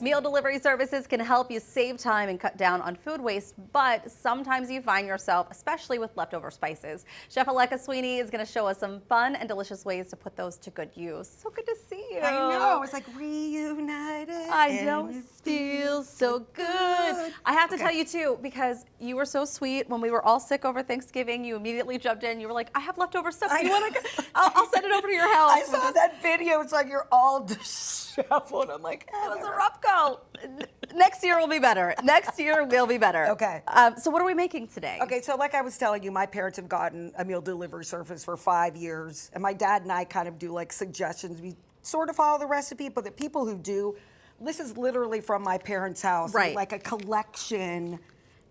Meal delivery services can help you save time and cut down on food waste, but sometimes you find yourself, especially with leftover spices. Chef Alekka Sweeney is going to show us some fun and delicious ways to put those to good use. So good to see you. I know, it's like reunited. I know, it feels so good. I have to tell you too, because you were so sweet when we were all sick over Thanksgiving. You immediately jumped in. You were like, I have leftover stuff. You want to? I'll send it over to your house. I saw that video. It's like you're all disheveled. I'm like, it was a rough go. Next year will be better. Next year will be better. Okay. So what are we making today? Okay, so like I was telling you, my parents have gotten a meal delivery service for 5 years, and my dad and I kind of do like suggestions. We sort of follow the recipe, but the people who do, this is literally from my parents' house, right? Like a collection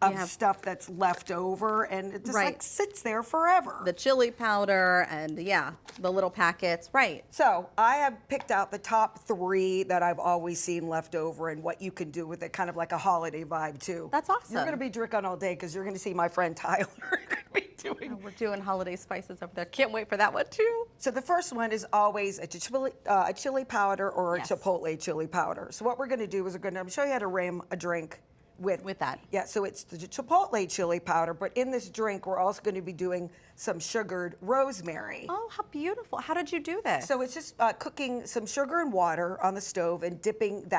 of stuff that's left over, and it just like sits there forever. The chili powder and the little packets, right? So I have picked out the top 3 that I've always seen left over and what you can do with it, kind of like a holiday vibe too. That's awesome. You're gonna be drinking all day because you're gonna see my friend Tyler be doing. We're doing holiday spices over there. Can't wait for that one too. So the first one is always a chili powder or a chipotle chili powder. So what we're gonna do is I'm gonna show you how to rim a drink with that. Yeah, so it's the chipotle chili powder, but in this drink, we're also going to be doing some sugared rosemary. Oh, how beautiful. How did you do this? So it's just cooking some sugar and water on the stove and dipping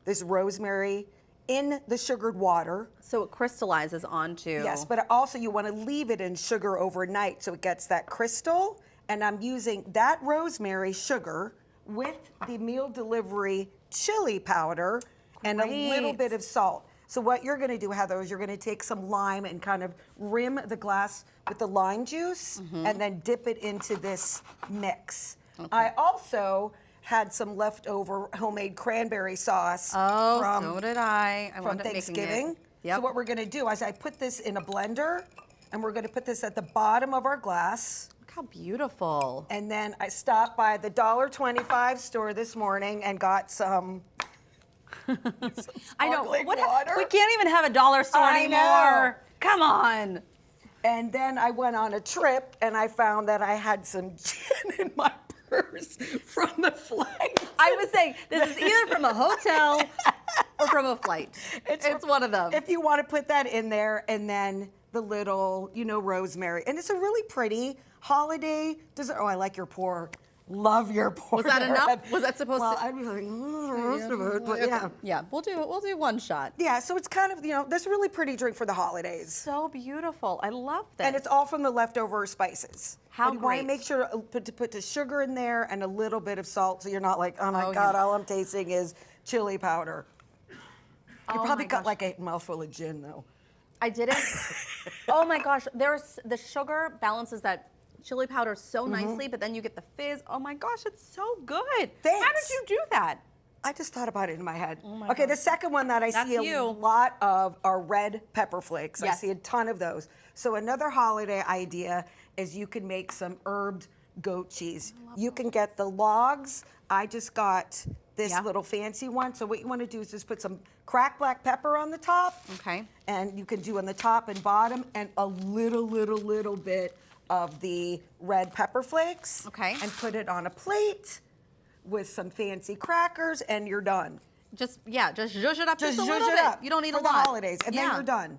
this rosemary in the sugared water. So it crystallizes onto. Yes, but also you want to leave it in sugar overnight so it gets that crystal. And I'm using that rosemary sugar with the meal delivery chili powder and a little bit of salt. So what you're going to do, Heather, is you're going to take some lime and kind of rim the glass with the lime juice and then dip it into this mix. Okay. I also had some leftover homemade cranberry sauce. Oh, so did I. From Thanksgiving. Yep. So what we're going to do is I put this in a blender, and we're going to put this at the bottom of our glass. Look how beautiful. And then I stopped by the $1.25 store this morning and got some I know. Water. We can't even have a dollar store anymore. Come on. And then I went on a trip and I found that I had some gin in my purse from the flight. I was saying, this is either from a hotel or from a flight. It's one of them. If you want to put that in there, and then the little, rosemary. And it's a really pretty holiday dessert. Oh, I like your pour. Love your pour. Was that enough? Was that supposed to? Well, I'd be like, the rest of it, but yeah. Yeah, we'll do one shot. Yeah, so it's kind of, this really pretty drink for the holidays. So beautiful. I love this. And it's all from the leftover spices. How You great. want to make sure to put the sugar in there and a little bit of salt, so you're not like, oh my God, all I'm tasting is chili powder. You probably got like a mouthful of gin, though. I didn't. Oh my gosh, the sugar balances that chili powder so nicely, but then you get the fizz. Oh my gosh, it's so good. Thanks. How did you do that? I just thought about it in my head. Oh my okay, God. the second one that I see a lot of are red pepper flakes. Yes. I see a ton of those. So another holiday idea is you can make some herbed goat cheese. You can get the logs. I just got this little fancy one. So what you want to do is just put some cracked black pepper on the top. Okay. And you can do on the top and bottom, and a little bit of the red pepper flakes. Okay. And put it on a plate with some fancy crackers, and you're done. Just zhuzh it up just a zhuzh little it bit. up You don't need for a lot. the holidays, and then you're done.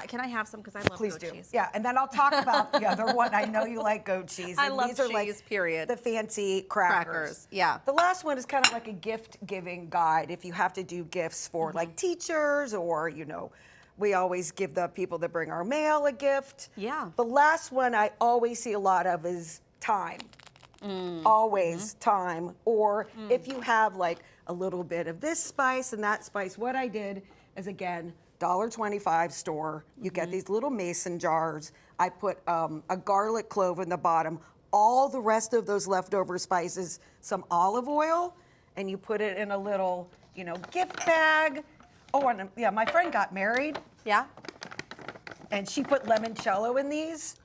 Can I have some? Because I love Please goat do. cheese. Yeah, and then I'll talk about the other one. I know you like goat cheese. I and love these are cheese, like period. The fancy crackers. Yeah. The last one is kind of like a gift-giving guide if you have to do gifts for like teachers, or we always give the people that bring our mail a gift. Yeah. The last one I always see a lot of is time. Always time. Or if you have like a little bit of this spice and that spice, what I did is, again, $1.25 store. You get these little mason jars. I put a garlic clove in the bottom, all the rest of those leftover spices, some olive oil, and you put it in a little, gift bag. Oh, and my friend got married. Yeah. And she put limoncello in these.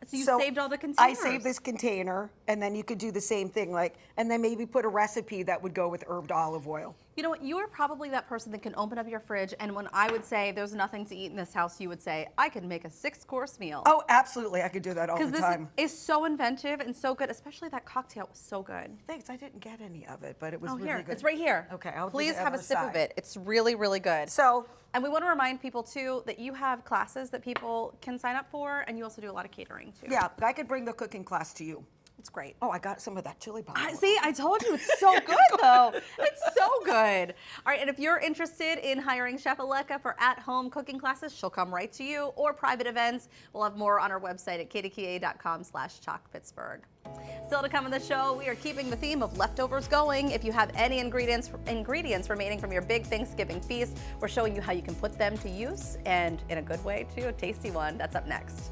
So you saved all the containers. I saved this container, and then you could do the same thing, and then maybe put a recipe that would go with herbed olive oil. You know what? You are probably that person that can open up your fridge, and when I would say there's nothing to eat in this house, you would say, I could make a 6-course meal. Oh, absolutely. I could do that all the Because time. this is so inventive and so good, especially that cocktail was so good. Thanks. I didn't get any of it, but it was Oh, really here. good. It's right here. Okay, I'll do Please the have a other sip of side. it. It's really, really good. So, And we want to remind people, too, that you have classes that people can sign up for, and you also do a lot of catering, too. yeah, I could bring the cooking class to you. It's great. Oh, I got some of that chili powder. See, I told you, it's so good, though. It's so good. All right, and if you're interested in hiring Chef Alekka for at-home cooking classes, she'll come right to you, or private events. We'll have more on our website at kdka.com/chalkpittsburgh. Still to come on the show, we are keeping the theme of leftovers going. If you have any ingredients remaining from your big Thanksgiving feast, we're showing you how you can put them to use, and in a good way, too, a tasty one. That's up next.